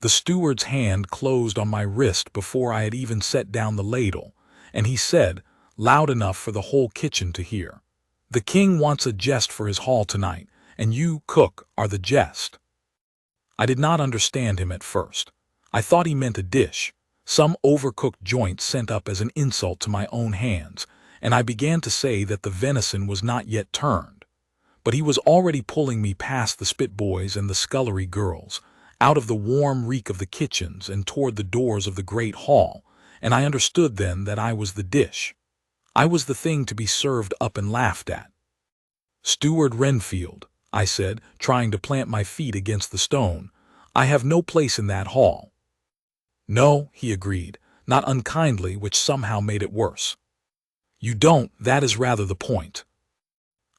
The steward's hand closed on my wrist before I had even set down the ladle, and he said, loud enough for the whole kitchen to hear, "The king wants a jest for his hall tonight, and you, cook, are the jest." I did not understand him at first. I thought he meant a dish, some overcooked joint sent up as an insult to my own hands, and I began to say that the venison was not yet turned. But he was already pulling me past the spit boys and the scullery girls, out of the warm reek of the kitchens and toward the doors of the great hall, and I understood then that I was the dish. I was the thing to be served up and laughed at. "Steward Renfield," I said, trying to plant my feet against the stone, "I have no place in that hall." "No," he agreed, not unkindly, which somehow made it worse. "You don't, that is rather the point."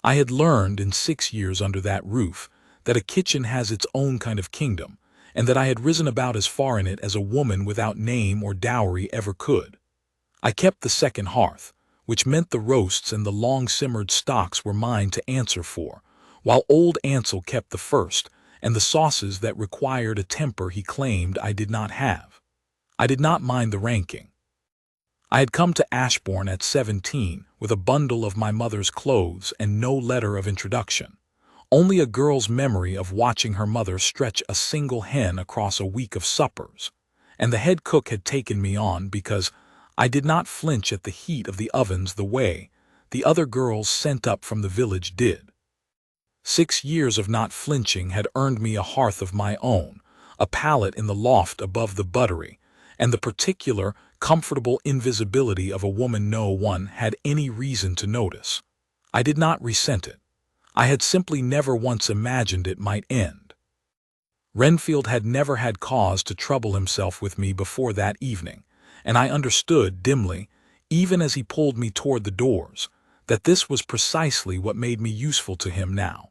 I had learned in 6 years under that roof that a kitchen has its own kind of kingdom, and that I had risen about as far in it as a woman without name or dowry ever could. I kept the second hearth, which meant the roasts and the long-simmered stocks were mine to answer for, while old Ansel kept the first, and the sauces that required a temper he claimed I did not have. I did not mind the ranking. I had come to Ashbourne at 17 with a bundle of my mother's clothes and no letter of introduction, only a girl's memory of watching her mother stretch a single hen across a week of suppers, and the head cook had taken me on because I did not flinch at the heat of the ovens the way the other girls sent up from the village did. 6 years of not flinching had earned me a hearth of my own, a pallet in the loft above the buttery, and the particular, comfortable invisibility of a woman no one had any reason to notice. I did not resent it. I had simply never once imagined it might end. Renfield had never had cause to trouble himself with me before that evening, and I understood dimly, even as he pulled me toward the doors, that this was precisely what made me useful to him now.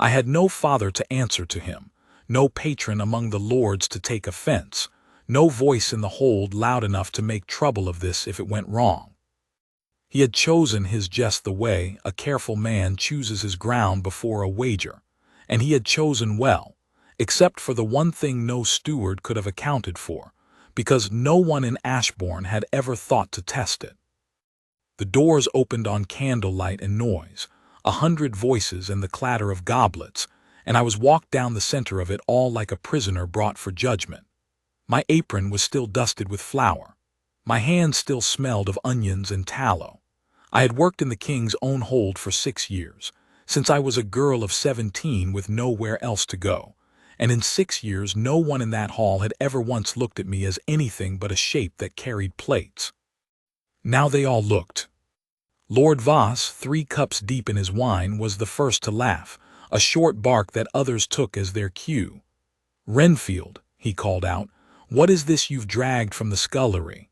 I had no father to answer to him, no patron among the lords to take offense, no voice in the hold loud enough to make trouble of this if it went wrong. He had chosen his jest the way a careful man chooses his ground before a wager, and he had chosen well, except for the one thing no steward could have accounted for, because no one in Ashbourne had ever thought to test it. The doors opened on candlelight and noise, 100 voices and the clatter of goblets, and I was walked down the center of it all like a prisoner brought for judgment. My apron was still dusted with flour. My hands still smelled of onions and tallow. I had worked in the king's own hold for 6 years, since I was a girl of 17 with nowhere else to go, and in 6 years no one in that hall had ever once looked at me as anything but a shape that carried plates. Now they all looked. Lord Voss, 3 cups deep in his wine, was the first to laugh, a short bark that others took as their cue. "Renfield," he called out, "what is this you've dragged from the scullery?"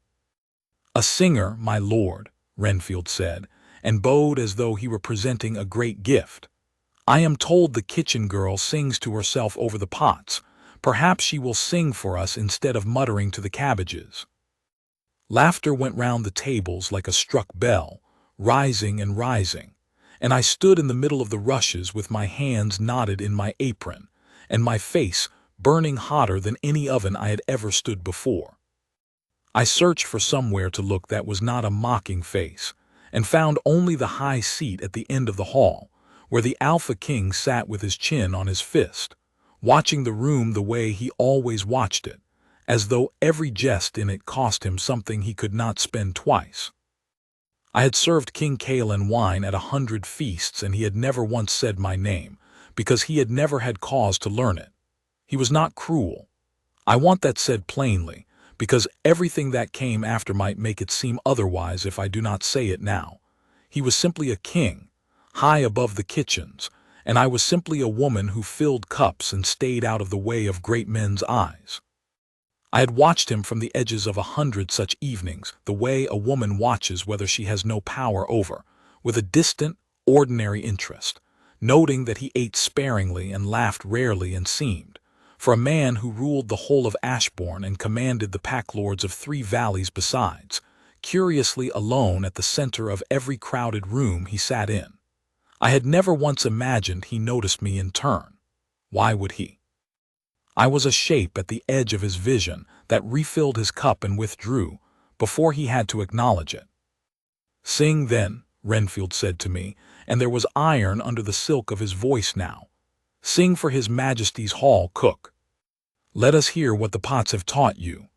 "A singer, my lord," Renfield said, and bowed as though he were presenting a great gift. "I am told the kitchen girl sings to herself over the pots. Perhaps she will sing for us instead of muttering to the cabbages." Laughter went round the tables like a struck bell, rising and rising, and I stood in the middle of the rushes with my hands knotted in my apron, and my face burning hotter than any oven I had ever stood before. I searched for somewhere to look that was not a mocking face, and found only the high seat at the end of the hall, where the Alpha King sat with his chin on his fist, watching the room the way he always watched it, as though every jest in it cost him something he could not spend twice. I had served King Caelan wine at 100 feasts, and he had never once said my name, because he had never had cause to learn it. He was not cruel. I want that said plainly, because everything that came after might make it seem otherwise if I do not say it now. He was simply a king, high above the kitchens, and I was simply a woman who filled cups and stayed out of the way of great men's eyes. I had watched him from the edges of 100 such evenings, the way a woman watches whether she has no power over, with a distant, ordinary interest, noting that he ate sparingly and laughed rarely and seemed, for a man who ruled the whole of Ashbourne and commanded the packlords of 3 valleys besides, curiously alone at the center of every crowded room he sat in. I had never once imagined he noticed me in turn. Why would he? I was a shape at the edge of his vision that refilled his cup and withdrew, before he had to acknowledge it. "Sing then," Renfield said to me, and there was iron under the silk of his voice now. "Sing for His Majesty's hall cook. Let us hear what the pots have taught you."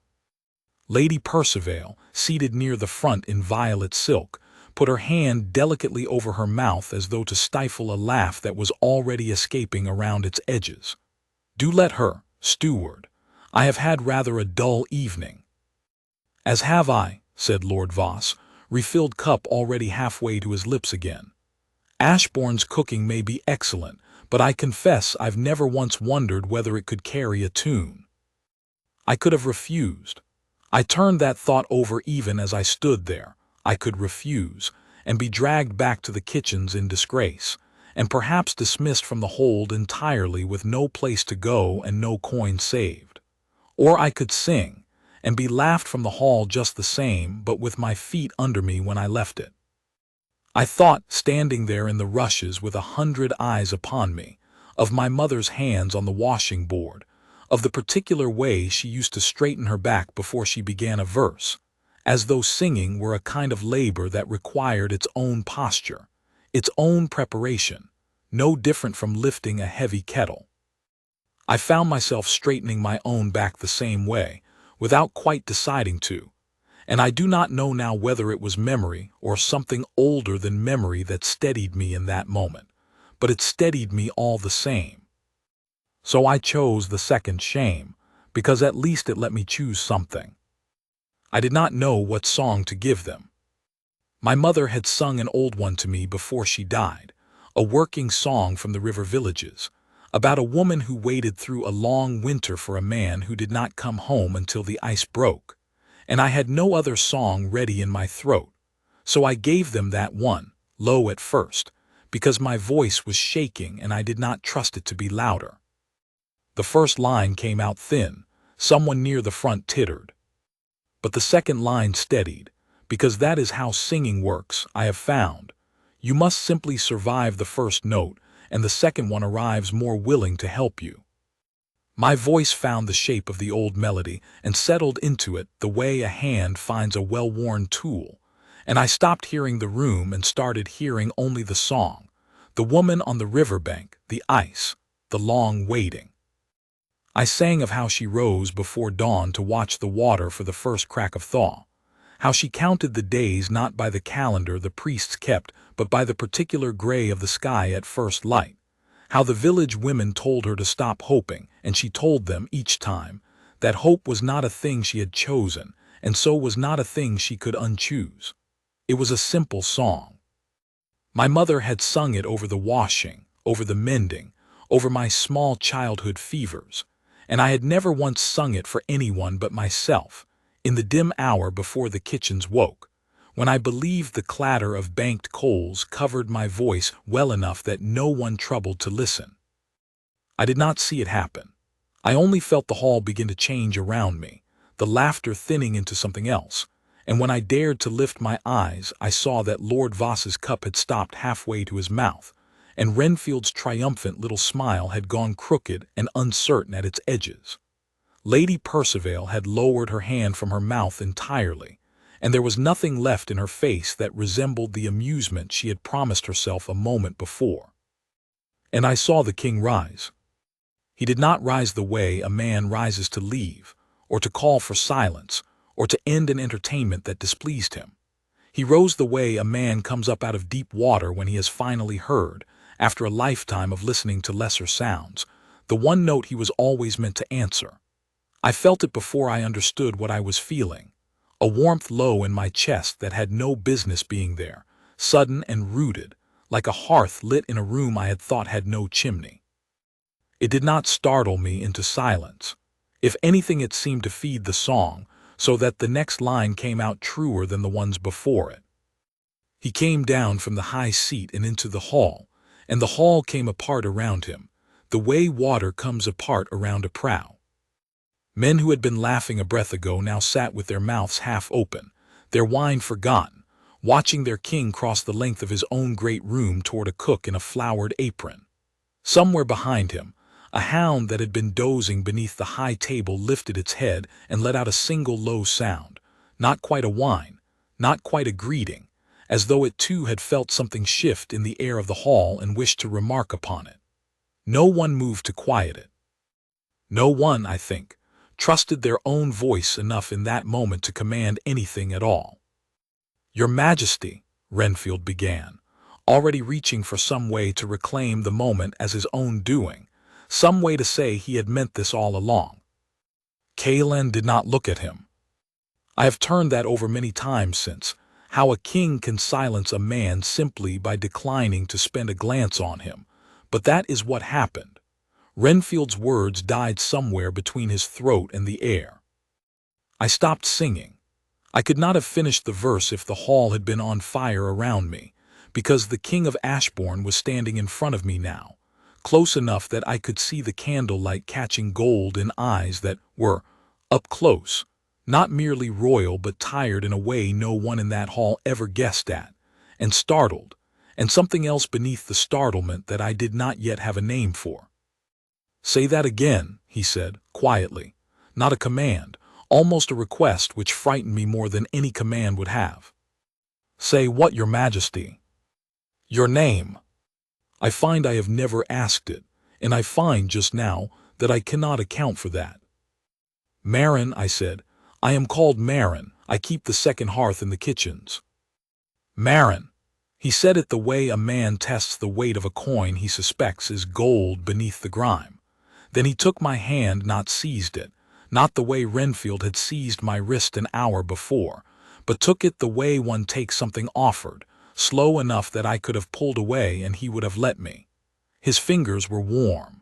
Lady Percival, seated near the front in violet silk, put her hand delicately over her mouth as though to stifle a laugh that was already escaping around its edges. "Do let her, steward. I have had rather a dull evening." "As have I," said Lord Voss, refilled cup already halfway to his lips again. "Ashbourne's cooking may be excellent, but I confess I've never once wondered whether it could carry a tune." I could have refused. I turned that thought over even as I stood there. I could refuse, and be dragged back to the kitchens in disgrace, and perhaps dismissed from the hold entirely with no place to go and no coin saved. Or I could sing, and be laughed from the hall just the same, but with my feet under me when I left it. I thought, standing there in the rushes with 100 eyes upon me, of my mother's hands on the washing board, of the particular way she used to straighten her back before she began a verse, as though singing were a kind of labor that required its own posture, its own preparation, no different from lifting a heavy kettle. I found myself straightening my own back the same way, without quite deciding to, and I do not know now whether it was memory or something older than memory that steadied me in that moment, but it steadied me all the same. So I chose the second shame, because at least it let me choose something. I did not know what song to give them. My mother had sung an old one to me before she died, a working song from the river villages, about a woman who waited through a long winter for a man who did not come home until the ice broke, and I had no other song ready in my throat, so I gave them that one, low at first, because my voice was shaking and I did not trust it to be louder. The first line came out thin, someone near the front tittered. But the second line steadied, because that is how singing works, I have found. You must simply survive the first note, and the second one arrives more willing to help you. My voice found the shape of the old melody and settled into it the way a hand finds a well-worn tool, and I stopped hearing the room and started hearing only the song, the woman on the riverbank, the ice, the long waiting. I sang of how she rose before dawn to watch the water for the first crack of thaw, how she counted the days not by the calendar the priests kept, but by the particular gray of the sky at first light, how the village women told her to stop hoping, and she told them each time that hope was not a thing she had chosen, and so was not a thing she could unchoose. It was a simple song. My mother had sung it over the washing, over the mending, over my small childhood fevers, and I had never once sung it for anyone but myself, in the dim hour before the kitchens woke, when I believed the clatter of banked coals covered my voice well enough that no one troubled to listen. I did not see it happen. I only felt the hall begin to change around me, the laughter thinning into something else, and when I dared to lift my eyes I saw that Lord Voss's cup had stopped halfway to his mouth, and Renfield's triumphant little smile had gone crooked and uncertain at its edges. Lady Percival had lowered her hand from her mouth entirely, and there was nothing left in her face that resembled the amusement she had promised herself a moment before. And I saw the king rise. He did not rise the way a man rises to leave, or to call for silence, or to end an entertainment that displeased him. He rose the way a man comes up out of deep water when he has finally heard, after a lifetime of listening to lesser sounds, the one note he was always meant to answer. I felt it before I understood what I was feeling, a warmth low in my chest that had no business being there, sudden and rooted, like a hearth lit in a room I had thought had no chimney. It did not startle me into silence. If anything, it seemed to feed the song, so that the next line came out truer than the ones before it. He came down from the high seat and into the hall, and the hall came apart around him, the way water comes apart around a prow. Men who had been laughing a breath ago now sat with their mouths half open, their wine forgotten, watching their king cross the length of his own great room toward a cook in a flowered apron. Somewhere behind him, A hound that had been dozing beneath the high table lifted its head and let out a single low sound, not quite a whine, not quite a greeting, as though it too had felt something shift in the air of the hall and wished to remark upon it. No one moved to quiet it. No one, I think, trusted their own voice enough in that moment to command anything at all. "Your Majesty," Renfield began, already reaching for some way to reclaim the moment as his own doing, some way to say he had meant this all along. Kalen did not look at him. I have turned that over many times since, how a king can silence a man simply by declining to spend a glance on him, but that is what happened. Renfield's words died somewhere between his throat and the air. I stopped singing. I could not have finished the verse if the hall had been on fire around me, because the King of Ashbourne was standing in front of me now, close enough that I could see the candlelight catching gold in eyes that were, up close, not merely royal but tired in a way no one in that hall ever guessed at, and startled, and something else beneath the startlement that I did not yet have a name for. "Say that again," he said, quietly, not a command, almost a request which frightened me more than any command would have. "Say what, Your Majesty?" "Your name." I find I have never asked it, and I find just now that I cannot account for that. "Marin," I said. "I am called Marin. I keep the second hearth in the kitchens." "Marin." He said it the way a man tests the weight of a coin he suspects is gold beneath the grime. Then he took my hand, not seized it, not the way Renfield had seized my wrist an hour before, but took it the way one takes something offered, slow enough that I could have pulled away and he would have let me. His fingers were warm.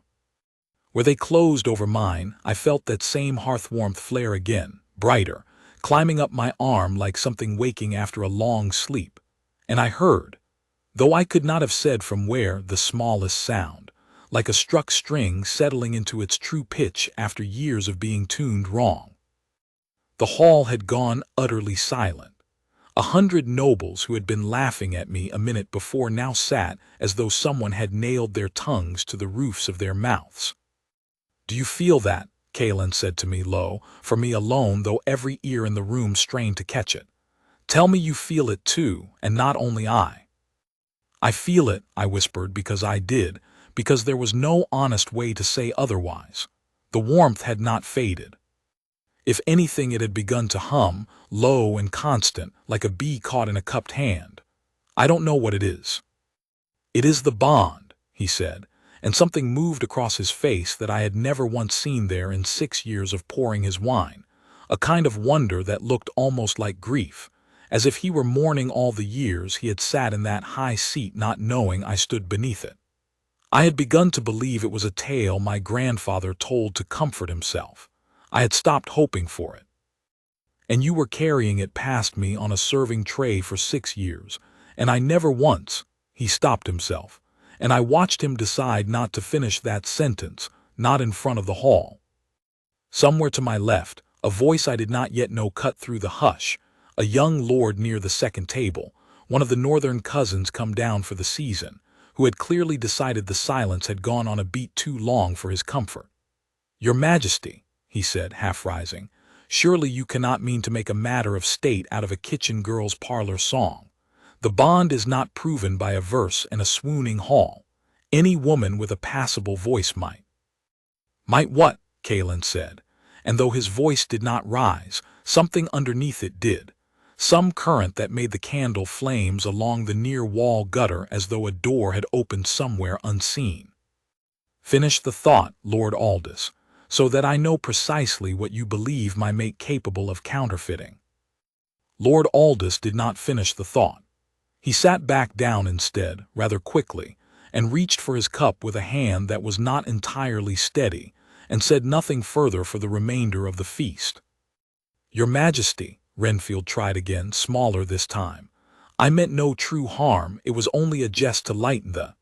Where they closed over mine, I felt that same hearth warmth flare again, brighter, climbing up my arm like something waking after a long sleep. And I heard, though I could not have said from where, the smallest sound, like a struck string settling into its true pitch after years of being tuned wrong. The hall had gone utterly silent. 100 nobles who had been laughing at me a minute before now sat as though someone had nailed their tongues to the roofs of their mouths. "Do you feel that?" Kalen said to me low, for me alone, though every ear in the room strained to catch it. "Tell me you feel it too, and not only I." "I feel it," I whispered, because I did, because there was no honest way to say otherwise. The warmth had not faded. If anything, it had begun to hum, low and constant, like a bee caught in a cupped hand. "I don't know what it is." "It is the bond," he said, and something moved across his face that I had never once seen there in 6 years of pouring his wine, a kind of wonder that looked almost like grief, as if he were mourning all the years he had sat in that high seat not knowing I stood beneath it. I had begun to believe it was a tale my grandfather told to comfort himself. I had stopped hoping for it. "And you were carrying it past me on a serving tray for 6 years, and I never once—" He stopped himself, and I watched him decide not to finish that sentence, not in front of the hall. Somewhere to my left, a voice I did not yet know cut through the hush, a young lord near the second table, one of the northern cousins come down for the season, who had clearly decided the silence had gone on a beat too long for his comfort. "Your Majesty," he said, half rising, "surely you cannot mean to make a matter of state out of a kitchen girl's parlor song. The bond is not proven by a verse and a swooning hall. Any woman with a passable voice might." "Might what?" Kalen said, and though his voice did not rise, something underneath it did. Some current that made the candle flames along the near wall gutter as though a door had opened somewhere unseen. "Finish the thought, Lord Aldous, so that I know precisely what you believe my mate capable of counterfeiting." Lord Aldous did not finish the thought. He sat back down instead, rather quickly, and reached for his cup with a hand that was not entirely steady, and said nothing further for the remainder of the feast. "Your Majesty," Renfield tried again, smaller this time, "I meant no true harm. It was only a jest to lighten the—"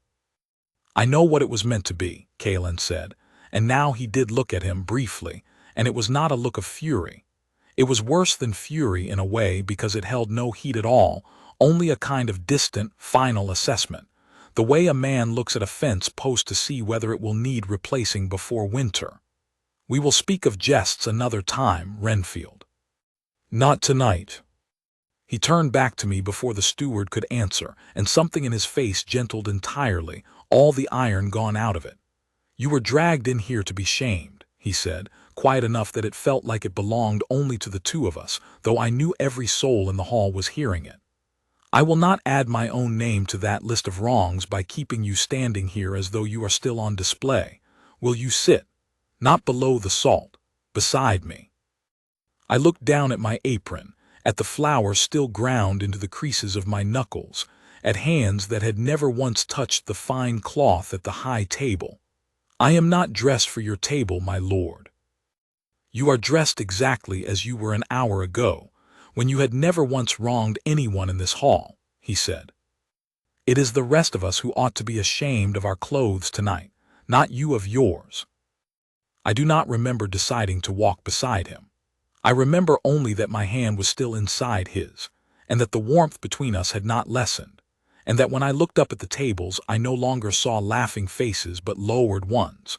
"I know what it was meant to be," Kalen said, and now he did look at him briefly, and it was not a look of fury. It was worse than fury in a way because it held no heat at all, only a kind of distant, final assessment, the way a man looks at a fence post to see whether it will need replacing before winter. We will speak of jests another time, Renfield. Not tonight. He turned back to me before the steward could answer, and something in his face gentled entirely, all the iron gone out of it. You were dragged in here to be shamed, he said, quiet enough that it felt like it belonged only to the two of us, though I knew every soul in the hall was hearing it. I will not add my own name to that list of wrongs by keeping you standing here as though you are still on display. Will you sit, not below the salt, beside me? I looked down at my apron, at the flour still ground into the creases of my knuckles, at hands that had never once touched the fine cloth at the high table. I am not dressed for your table, my lord. You are dressed exactly as you were an hour ago, when you had never once wronged anyone in this hall, he said. It is the rest of us who ought to be ashamed of our clothes tonight, not you of yours. I do not remember deciding to walk beside him. I remember only that my hand was still inside his, and that the warmth between us had not lessened, and that when I looked up at the tables I no longer saw laughing faces but lowered ones.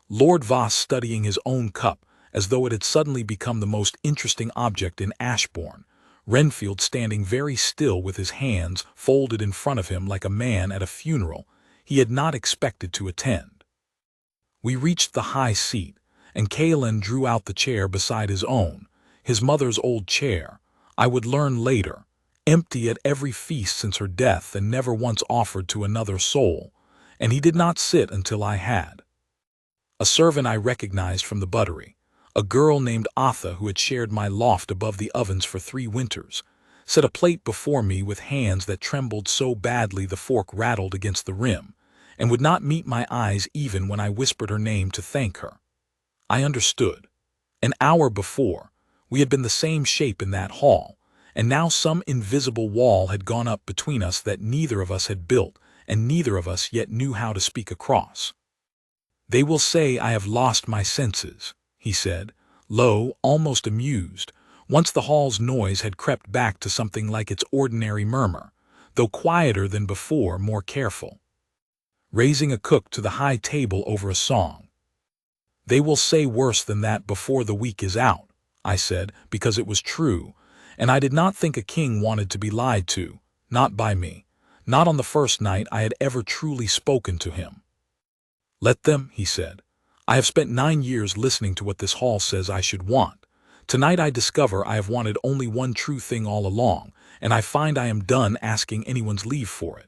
Lord Voss studying his own cup, as though it had suddenly become the most interesting object in Ashbourne, Renfield standing very still with his hands folded in front of him like a man at a funeral he had not expected to attend. We reached the high seat, and Caelan drew out the chair beside his own, his mother's old chair, I would learn later, empty at every feast since her death and never once offered to another soul, and he did not sit until I had. A servant I recognized from the buttery, a girl named Atha who had shared my loft above the ovens for 3 winters, set a plate before me with hands that trembled so badly the fork rattled against the rim, and would not meet my eyes even when I whispered her name to thank her. I understood. An hour before, we had been the same shape in that hall, and now some invisible wall had gone up between us that neither of us had built, and neither of us yet knew how to speak across. They will say I have lost my senses, he said, low, almost amused, once the hall's noise had crept back to something like its ordinary murmur, though quieter than before, more careful. Raising a cook to the high table over a song. They will say worse than that before the week is out, I said, because it was true, and I did not think a king wanted to be lied to, not by me, not on the first night I had ever truly spoken to him. Let them, he said. I have spent 9 years listening to what this hall says I should want. Tonight I discover I have wanted only one true thing all along, and I find I am done asking anyone's leave for it.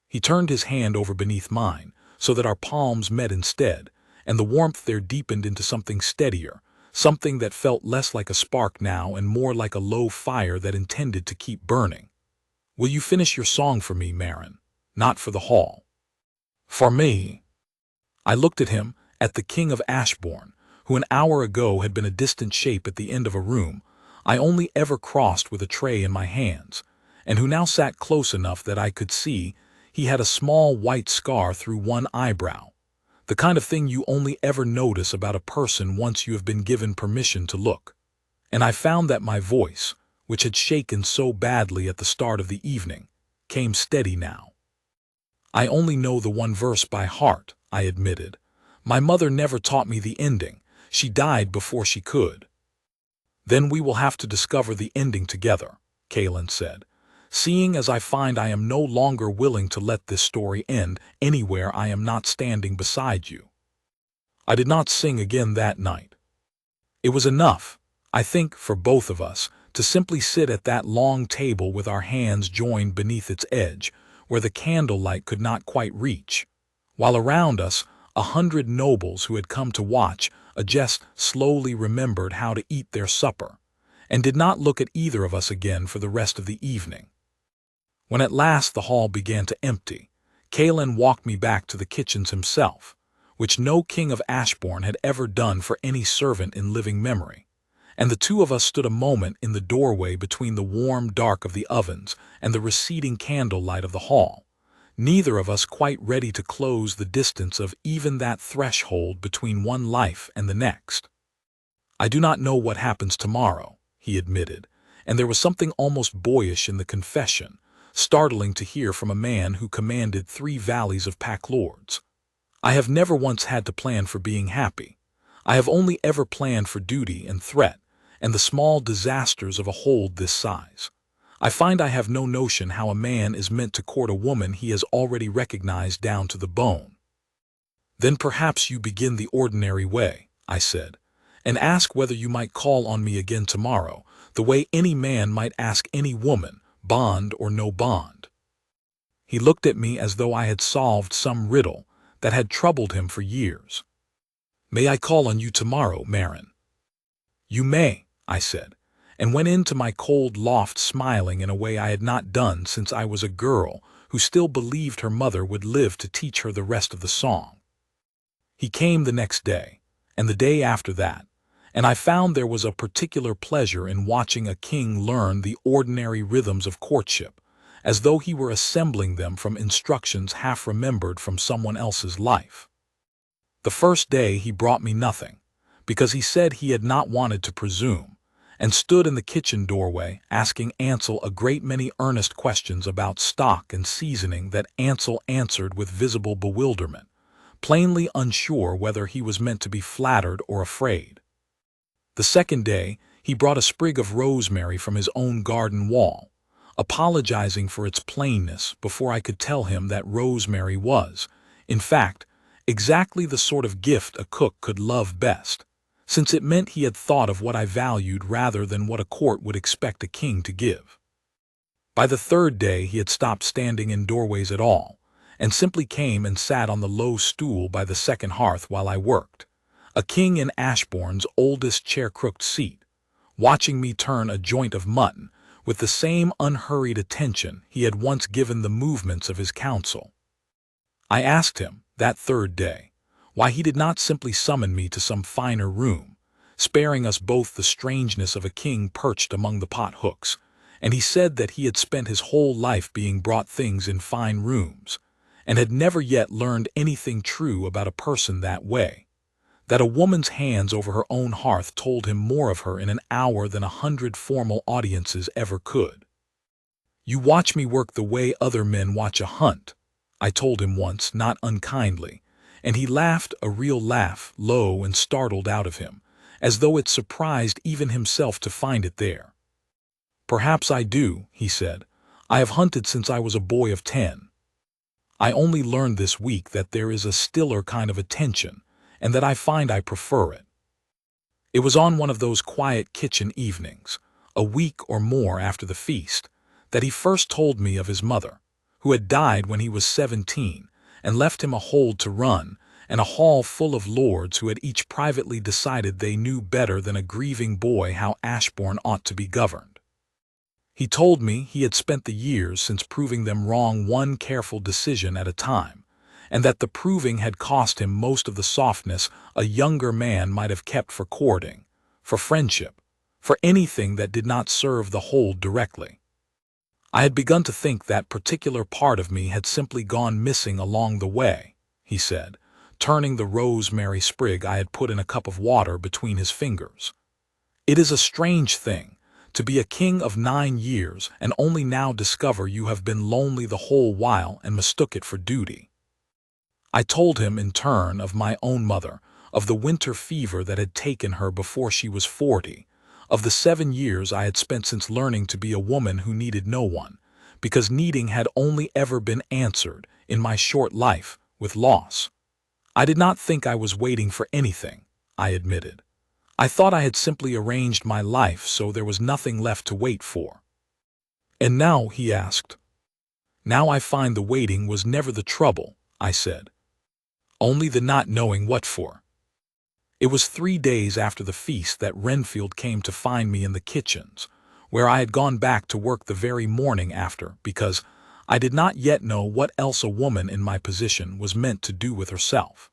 He turned his hand over beneath mine, so that our palms met instead, and the warmth there deepened into something steadier, something that felt less like a spark now and more like a low fire that intended to keep burning. Will you finish your song for me, Marin? Not for the hall. For me. I looked at him, at the King of Ashbourne, who an hour ago had been a distant shape at the end of a room I only ever crossed with a tray in my hands, and who now sat close enough that I could see he had a small white scar through one eyebrow, the kind of thing you only ever notice about a person once you have been given permission to look. And I found that my voice, which had shaken so badly at the start of the evening, came steady now. I only know the one verse by heart, I admitted. My mother never taught me the ending. She died before she could. Then we will have to discover the ending together, Caelan said, seeing as I find I am no longer willing to let this story end anywhere I am not standing beside you. I did not sing again that night. It was enough, I think, for both of us, to simply sit at that long table with our hands joined beneath its edge, where the candlelight could not quite reach, while around us 100 nobles who had come to watch a jest slowly remembered how to eat their supper, and did not look at either of us again for the rest of the evening. When at last the hall began to empty, Caelan walked me back to the kitchens himself, which no king of Ashbourne had ever done for any servant in living memory, and the two of us stood a moment in the doorway between the warm dark of the ovens and the receding candlelight of the hall, neither of us quite ready to close the distance of even that threshold between one life and the next. I do not know what happens tomorrow, he admitted, and there was something almost boyish in the confession, startling to hear from a man who commanded 3 valleys of pack lords. I have never once had to plan for being happy. I have only ever planned for duty and threat, and the small disasters of a hold this size. I find I have no notion how a man is meant to court a woman he has already recognized down to the bone. Then perhaps you begin the ordinary way, I said, and ask whether you might call on me again tomorrow, the way any man might ask any woman, bond or no bond. He looked at me as though I had solved some riddle that had troubled him for years. May I call on you tomorrow, Marin? You may, I said, and went into my cold loft smiling in a way I had not done since I was a girl who still believed her mother would live to teach her the rest of the song. He came the next day, and the day after that, and I found there was a particular pleasure in watching a king learn the ordinary rhythms of courtship, as though he were assembling them from instructions half remembered from someone else's life. The first day he brought me nothing, because he said he had not wanted to presume, and stood in the kitchen doorway asking Ansel a great many earnest questions about stock and seasoning that Ansel answered with visible bewilderment, plainly unsure whether he was meant to be flattered or afraid. The second day he brought a sprig of rosemary from his own garden wall, apologizing for its plainness before I could tell him that rosemary was, in fact, exactly the sort of gift a cook could love best, since it meant he had thought of what I valued rather than what a court would expect a king to give. By the third day he had stopped standing in doorways at all, and simply came and sat on the low stool by the second hearth while I worked, a king in Ashbourne's oldest chair-crooked seat, watching me turn a joint of mutton with the same unhurried attention he had once given the movements of his council. I asked him, that third day, why he did not simply summon me to some finer room, sparing us both the strangeness of a king perched among the pot hooks, and he said that he had spent his whole life being brought things in fine rooms, and had never yet learned anything true about a person that way, that a woman's hands over her own hearth told him more of her in an hour than 100 formal audiences ever could. You watch me work the way other men watch a hunt, I told him once, not unkindly, and he laughed a real laugh, low and startled out of him, as though it surprised even himself to find it there. Perhaps I do, he said. I have hunted since I was a boy of 10. I only learned this week that there is a stiller kind of attention, and that I find I prefer it. It was on one of those quiet kitchen evenings, a week or more after the feast, that he first told me of his mother, who had died when he was 17, and left him a hold to run, and a hall full of lords who had each privately decided they knew better than a grieving boy how Ashbourne ought to be governed. He told me he had spent the years since proving them wrong one careful decision at a time, and that the proving had cost him most of the softness a younger man might have kept for courting, for friendship, for anything that did not serve the hold directly. I had begun to think that particular part of me had simply gone missing along the way, he said, turning the rosemary sprig I had put in a cup of water between his fingers. It is a strange thing, to be a king of 9 years and only now discover you have been lonely the whole while and mistook it for duty. I told him in turn of my own mother, of the winter fever that had taken her before she was 40, of the 7 years I had spent since learning to be a woman who needed no one, because needing had only ever been answered, in my short life, with loss. I did not think I was waiting for anything, I admitted. I thought I had simply arranged my life so there was nothing left to wait for. And now, he asked. Now I find the waiting was never the trouble, I said. Only the not knowing what for. It was 3 days after the feast that Renfield came to find me in the kitchens, where I had gone back to work the very morning after, because I did not yet know what else a woman in my position was meant to do with herself.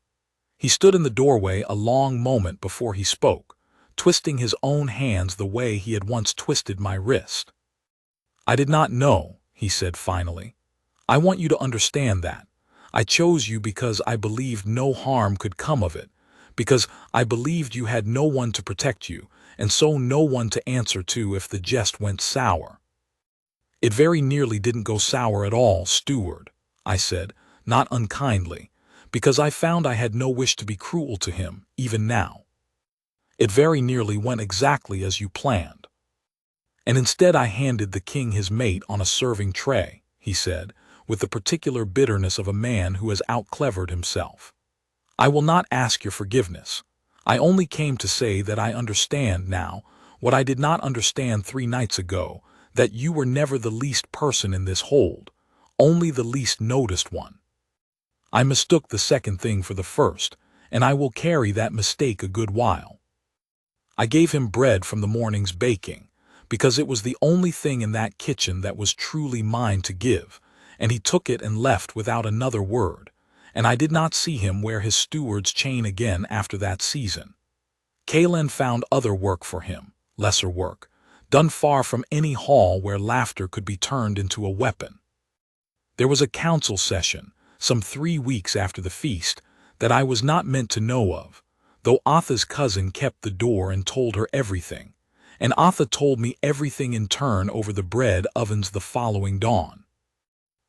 He stood in the doorway a long moment before he spoke, twisting his own hands the way he had once twisted my wrist. I did not know, he said finally. I want you to understand that. I chose you because I believed no harm could come of it, because I believed you had no one to protect you, and so no one to answer to if the jest went sour. It very nearly didn't go sour at all, steward, I said, not unkindly, because I found I had no wish to be cruel to him, even now. It very nearly went exactly as you planned. And instead I handed the king his mate on a serving tray, he said, with the particular bitterness of a man who has outclevered himself. I will not ask your forgiveness. I only came to say that I understand now, what I did not understand 3 nights ago, that you were never the least person in this hold, only the least noticed one. I mistook the second thing for the first, and I will carry that mistake a good while. I gave him bread from the morning's baking, because it was the only thing in that kitchen that was truly mine to give, and he took it and left without another word, and I did not see him wear his steward's chain again after that season. Kalen found other work for him, lesser work, done far from any hall where laughter could be turned into a weapon. There was a council session, some 3 weeks after the feast, that I was not meant to know of, though Atha's cousin kept the door and told her everything, and Atha told me everything in turn over the bread ovens the following dawn.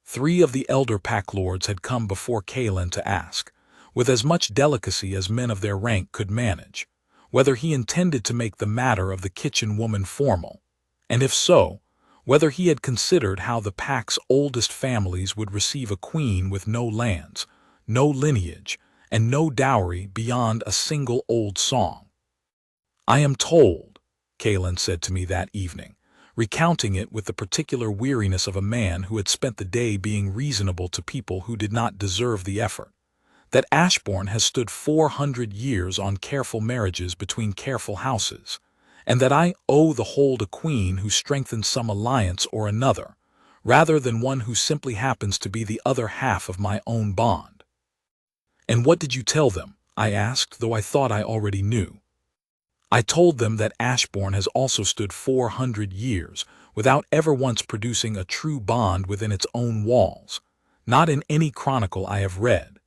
3 of the elder packlords had come before Kalen to ask, with as much delicacy as men of their rank could manage, whether he intended to make the matter of the kitchen woman formal, and if so, whether he had considered how the pack's oldest families would receive a queen with no lands, no lineage, and no dowry beyond a single old song. I am told, Kalen said to me that evening, recounting it with the particular weariness of a man who had spent the day being reasonable to people who did not deserve the effort, that Ashbourne has stood 400 years on careful marriages between careful houses, and that I owe the hold a queen who strengthens some alliance or another, rather than one who simply happens to be the other half of my own bond. And what did you tell them? I asked, though I thought I already knew. I told them that Ashbourne has also stood 400 years without ever once producing a true bond within its own walls, not in any chronicle I have read,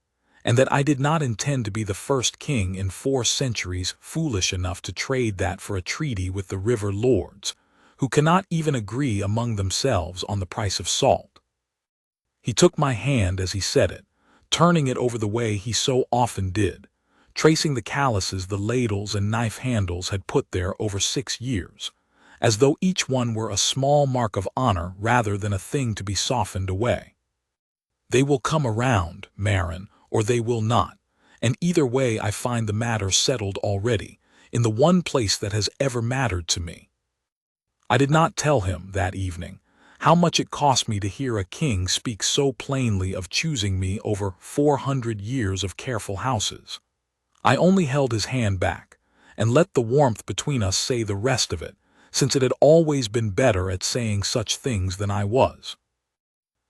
and that I did not intend to be the first king in 4 centuries foolish enough to trade that for a treaty with the river lords, who cannot even agree among themselves on the price of salt. He took my hand as he said it, turning it over the way he so often did, tracing the calluses the ladles and knife handles had put there over 6 years, as though each one were a small mark of honor rather than a thing to be softened away. They will come around, Marin, or they will not, and either way I find the matter settled already, in the one place that has ever mattered to me. I did not tell him, that evening, how much it cost me to hear a king speak so plainly of choosing me over 400 years of careful houses. I only held his hand back, and let the warmth between us say the rest of it, since it had always been better at saying such things than I was.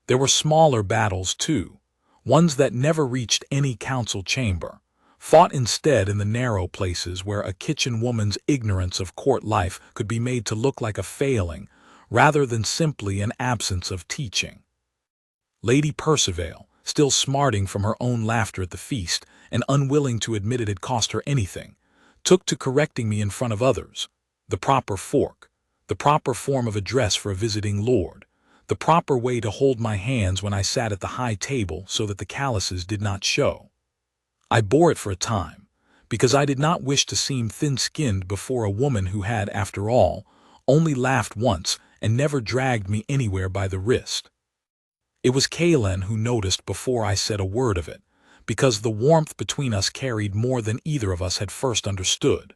There were smaller battles, too, ones that never reached any council chamber, fought instead in the narrow places where a kitchen woman's ignorance of court life could be made to look like a failing, rather than simply an absence of teaching. Lady Percival, still smarting from her own laughter at the feast, and unwilling to admit it had cost her anything, took to correcting me in front of others, the proper fork, the proper form of address for a visiting lord, the proper way to hold my hands when I sat at the high table so that the calluses did not show. I bore it for a time, because I did not wish to seem thin-skinned before a woman who had, after all, only laughed once and never dragged me anywhere by the wrist. It was Kalen who noticed before I said a word of it, because the warmth between us carried more than either of us had first understood.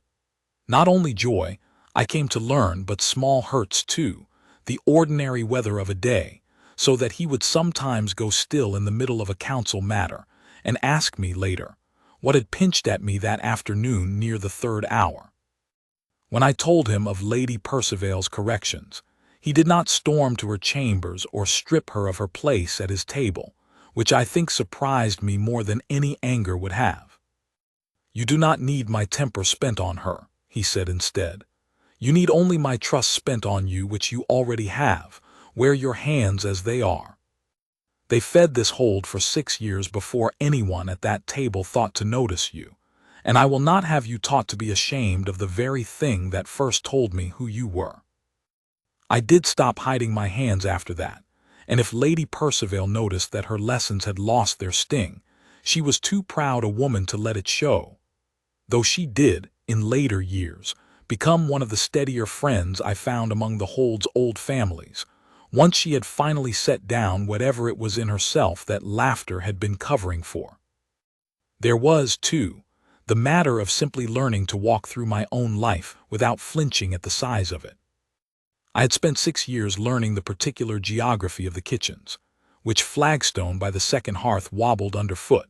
Not only joy, I came to learn, but small hurts too, the ordinary weather of a day, so that he would sometimes go still in the middle of a council matter, and ask me later what had pinched at me that afternoon near the 3rd hour. When I told him of Lady Percival's corrections, he did not storm to her chambers or strip her of her place at his table, which I think surprised me more than any anger would have. "You do not need my temper spent on her," he said instead. "You need only my trust spent on you, which you already have. Wear your hands as they are." They fed this hold for 6 years before anyone at that table thought to notice you, and I will not have you taught to be ashamed of the very thing that first told me who you were. I did stop hiding my hands after that, and if Lady Percival noticed that her lessons had lost their sting, she was too proud a woman to let it show. Though she did, in later years, become one of the steadier friends I found among the Hold's old families, once she had finally set down whatever it was in herself that laughter had been covering for. There was, too, the matter of simply learning to walk through my own life without flinching at the size of it. I had spent 6 years learning the particular geography of the kitchens, which flagstone by the second hearth wobbled underfoot,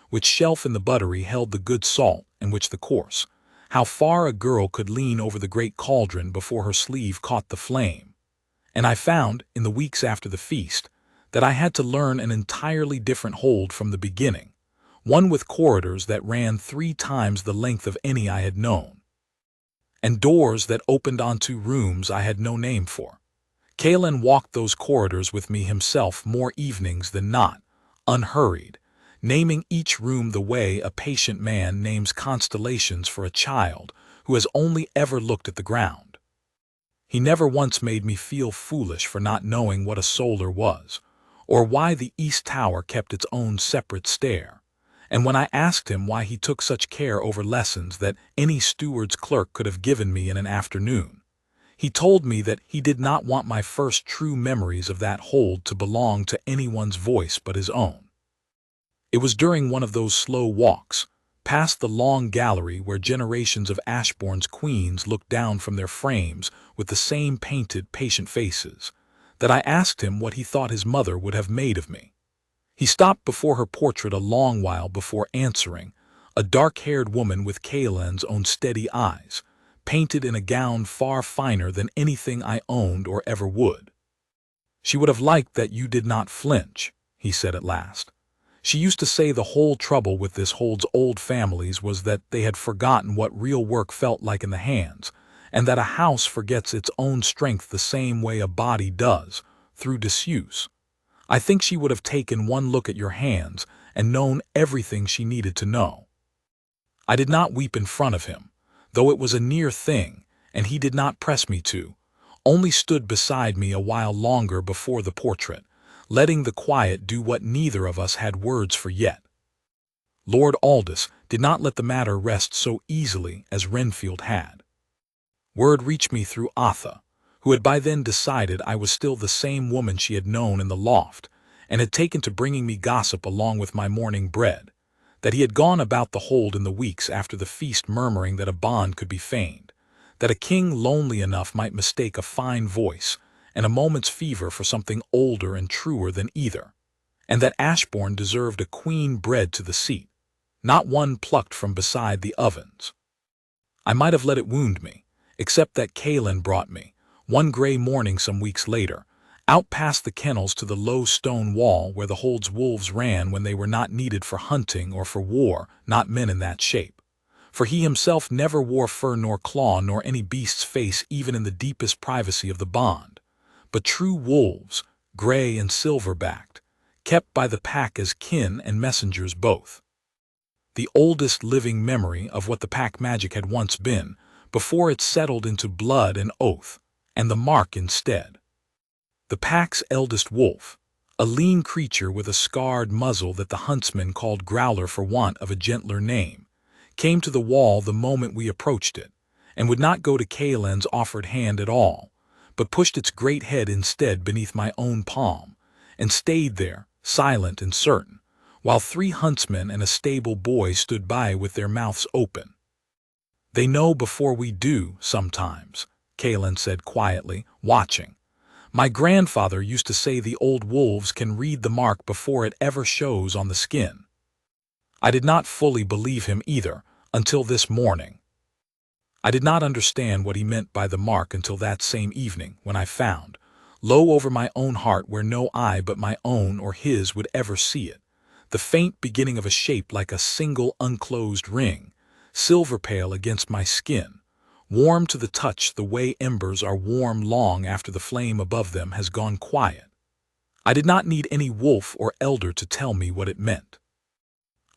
which shelf in the buttery held the good salt and which the coarse, how far a girl could lean over the great cauldron before her sleeve caught the flame. And I found, in the weeks after the feast, that I had to learn an entirely different Hold from the beginning, one with corridors that ran 3 times the length of any I had known, and doors that opened onto rooms I had no name for. Kalen walked those corridors with me himself more evenings than not, unhurried, naming each room the way a patient man names constellations for a child who has only ever looked at the ground. He never once made me feel foolish for not knowing what a solar was, or why the East Tower kept its own separate stair. And when I asked him why he took such care over lessons that any steward's clerk could have given me in an afternoon, he told me that he did not want my first true memories of that Hold to belong to anyone's voice but his own. It was during one of those slow walks, past the long gallery where generations of Ashbourne's queens looked down from their frames with the same painted, patient faces, that I asked him what he thought his mother would have made of me. He stopped before her portrait a long while before answering, a dark-haired woman with Kalen's own steady eyes, painted in a gown far finer than anything I owned or ever would. "She would have liked that you did not flinch," he said at last. "She used to say the whole trouble with this Hold's old families was that they had forgotten what real work felt like in the hands, and that a house forgets its own strength the same way a body does, through disuse. I think she would have taken one look at your hands and known everything she needed to know." I did not weep in front of him, though it was a near thing, and he did not press me to, only stood beside me a while longer before the portrait, letting the quiet do what neither of us had words for yet. Lord Aldous did not let the matter rest so easily as Renfield had. Word reached me through Atha, who had by then decided I was still the same woman she had known in the loft, and had taken to bringing me gossip along with my morning bread, that he had gone about the Hold in the weeks after the feast murmuring that a bond could be feigned, that a king lonely enough might mistake a fine voice and a moment's fever for something older and truer than either, and that Ashbourne deserved a queen bred to the seat, not one plucked from beside the ovens. I might have let it wound me, except that Kalen brought me, one gray morning some weeks later, out past the kennels to the low stone wall where the Hold's wolves ran when they were not needed for hunting or for war, not men in that shape. For he himself never wore fur nor claw nor any beast's face even in the deepest privacy of the bond, but true wolves, gray and silver-backed, kept by the pack as kin and messengers both. The oldest living memory of what the pack magic had once been, before it settled into blood and oath, and the mark instead. The pack's eldest wolf, a lean creature with a scarred muzzle that the huntsman called Growler for want of a gentler name, came to the wall the moment we approached it, and would not go to Kalen's offered hand at all, but pushed its great head instead beneath my own palm, and stayed there, silent and certain, while 3 huntsmen and a stable boy stood by with their mouths open. "They know before we do, sometimes," Kalen said quietly, watching. "My grandfather used to say the old wolves can read the mark before it ever shows on the skin." I did not fully believe him either, until this morning. I did not understand what he meant by the mark until that same evening, when I found, low over my own heart where no eye but my own or his would ever see it, the faint beginning of a shape like a single unclosed ring, silver pale against my skin, warm to the touch the way embers are warm long after the flame above them has gone quiet. I did not need any wolf or elder to tell me what it meant.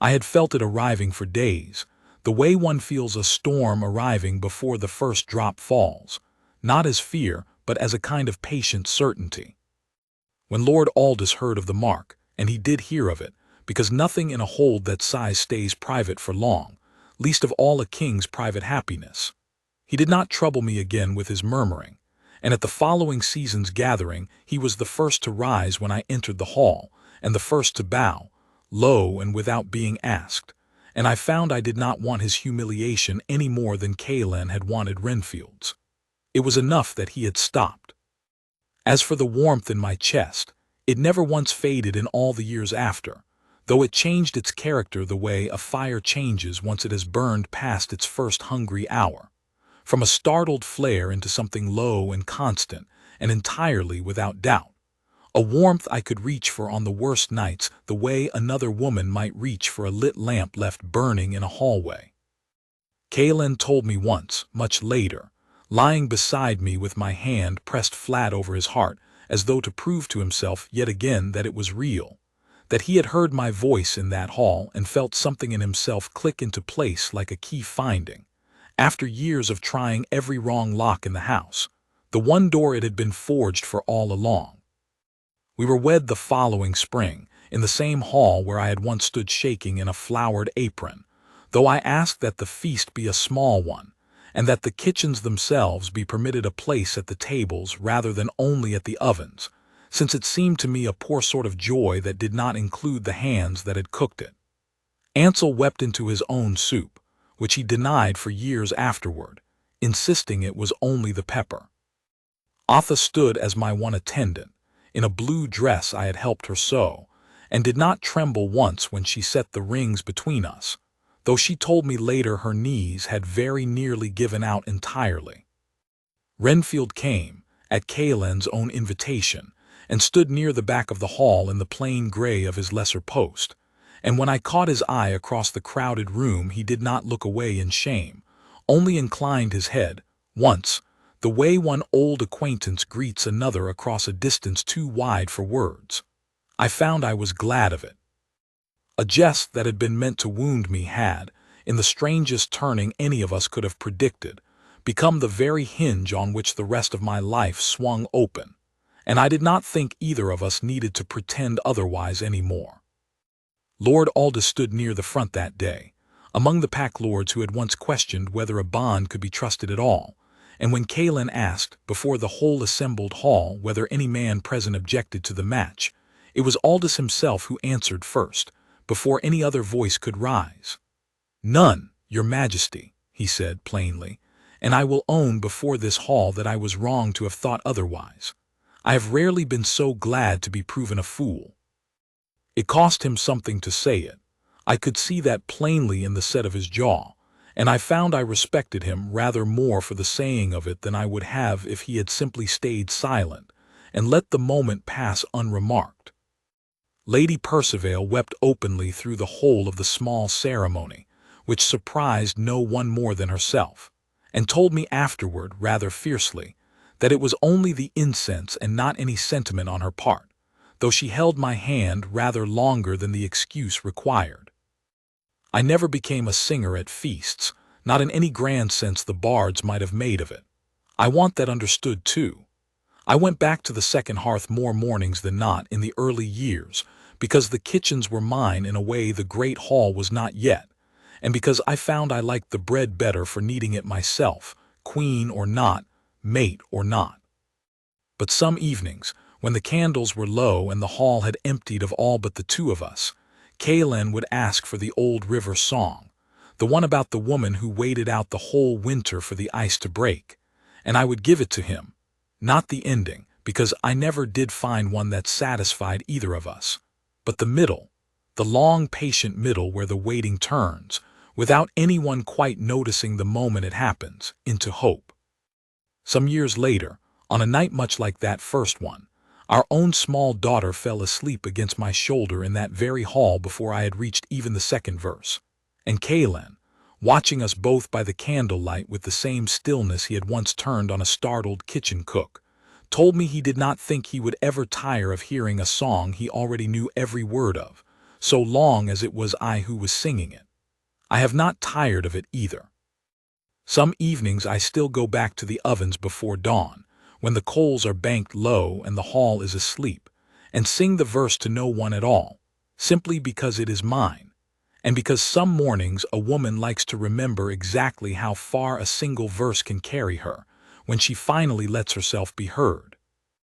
I had felt it arriving for days, the way one feels a storm arriving before the first drop falls, not as fear, but as a kind of patient certainty. When Lord Aldous heard of the mark, and he did hear of it, because nothing in a hold that size stays private for long, least of all a king's private happiness, he did not trouble me again with his murmuring, and at the following season's gathering he was the first to rise when I entered the hall, and the first to bow, low and without being asked, and I found I did not want his humiliation any more than Caelan had wanted Renfield's. It was enough that he had stopped. As for the warmth in my chest, it never once faded in all the years after, though it changed its character the way a fire changes once it has burned past its first hungry hour, from a startled flare into something low and constant and entirely without doubt, a warmth I could reach for on the worst nights the way another woman might reach for a lit lamp left burning in a hallway. Caelan told me once, much later, lying beside me with my hand pressed flat over his heart, as though to prove to himself yet again that it was real, that he had heard my voice in that hall and felt something in himself click into place like a key finding, after years of trying every wrong lock in the house, the one door it had been forged for all along. We were wed the following spring, in the same hall where I had once stood shaking in a flowered apron, though I asked that the feast be a small one, and that the kitchens themselves be permitted a place at the tables rather than only at the ovens, since it seemed to me a poor sort of joy that did not include the hands that had cooked it. Ansel wept into his own soup, which he denied for years afterward, insisting it was only the pepper. Otha stood as my one attendant, in a blue dress I had helped her sew, and did not tremble once when she set the rings between us, though she told me later her knees had very nearly given out entirely. Renfield came, at Caelan's own invitation, and stood near the back of the hall in the plain gray of his lesser post, and when I caught his eye across the crowded room he did not look away in shame, only inclined his head, once, the way one old acquaintance greets another across a distance too wide for words. I found I was glad of it. A jest that had been meant to wound me had, in the strangest turning any of us could have predicted, become the very hinge on which the rest of my life swung open, and I did not think either of us needed to pretend otherwise any more. Lord Aldous stood near the front that day, among the pack lords who had once questioned whether a bond could be trusted at all, and when Caelan asked, before the whole assembled hall, whether any man present objected to the match, it was Aldous himself who answered first, before any other voice could rise. "None, your Majesty," he said plainly, "and I will own before this hall that I was wrong to have thought otherwise. I have rarely been so glad to be proven a fool." It cost him something to say it. I could see that plainly in the set of his jaw, and I found I respected him rather more for the saying of it than I would have if he had simply stayed silent and let the moment pass unremarked. Lady Percival wept openly through the whole of the small ceremony, which surprised no one more than herself, and told me afterward, rather fiercely, that it was only the incense and not any sentiment on her part, though she held my hand rather longer than the excuse required. I never became a singer at feasts, not in any grand sense the bards might have made of it. I want that understood too. I went back to the second hearth more mornings than not in the early years, because the kitchens were mine in a way the great hall was not yet, and because I found I liked the bread better for kneading it myself, queen or not, mate or not. But some evenings, when the candles were low and the hall had emptied of all but the two of us, Caelan would ask for the old river song, the one about the woman who waited out the whole winter for the ice to break, and I would give it to him, not the ending, because I never did find one that satisfied either of us, but the middle, the long patient middle where the waiting turns, without anyone quite noticing the moment it happens, into hope. Some years later, on a night much like that first one, our own small daughter fell asleep against my shoulder in that very hall before I had reached even the second verse, and Caelan, watching us both by the candlelight with the same stillness he had once turned on a startled kitchen cook, told me he did not think he would ever tire of hearing a song he already knew every word of, so long as it was I who was singing it. I have not tired of it either. Some evenings I still go back to the ovens before dawn, when the coals are banked low and the hall is asleep, and sing the verse to no one at all, simply because it is mine, and because some mornings a woman likes to remember exactly how far a single verse can carry her when she finally lets herself be heard.